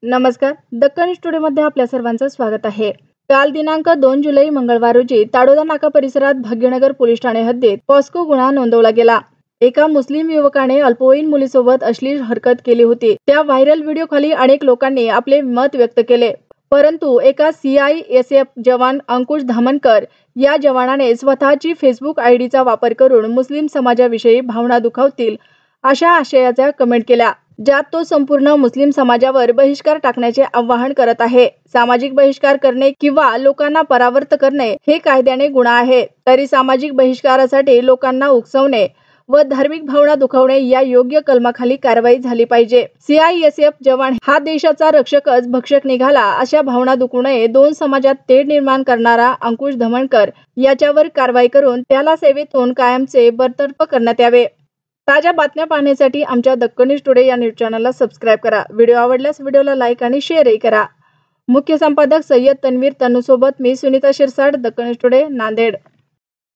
नमस्कार, दक्कन स्टुडिओमध्ये आपल्या सर्वांचं स्वागत आहे। काल दिनांक 2 जुलै मंगळवार रोजी ताडोदा नाका परिसरात भाग्यनगर पोलीस ठाणे हद्दीत पॉस्को गुन्हा नोंदवला गेला। एका मुस्लिम युवकाने अल्पवयीन मुलीसोबत अश्लील हरकत केली होती। त्या व्हायरल व्हिडिओखाली अनेक लोकांनी आपले मत व्यक्त केले, परंतु एका CISF जवान अंकुश धामणकर या जवानाने स्वतःची फेसबुक आयडीचा वापर करून मुस्लिम समाजाविषयी भावना दुखावतील अशा आशयाच्या कमेंट केल्या, ज्यात तो संपूर्ण मुस्लिम समाजावर बहिष्कार टाकण्याचे आवाहन करत आहे। सामाजिक बहिष्कार करणे किंवा लोकांना परावर्त करणे हे कायद्याने गुन्हा आहे, तरी सामाजिक बहिष्कारासाठी लोकांना उकसवणे व धार्मिक भावना दुखावणे या योग्य कलमाखाली कारवाई झाली पाहिजे। CISF जवान हा देशाचा रक्षकच भक्षक निघाला अशा भावना दुखवू नये। दोन समाजात तेढ निर्माण करणारा अंकुश धामणकर याच्यावर कारवाई करून त्याला सेवेतून कायमचे बरतर्फ करण्यात यावे। ताज्या बातम्या पाहण्यासाठी आमच्या दक्कन न्यूज टुडे या न्यूज चॅनलला सबस्क्राइब करा। व्हिडिओ आवडल्यास व्हिडिओला लाईक आणि शेअरही करा। मुख्य संपादक सय्यद तन्वीर तन्नू सोबत मी सुनीता शिरसाट, दक्कन न्यूज टुडे, नांदेड।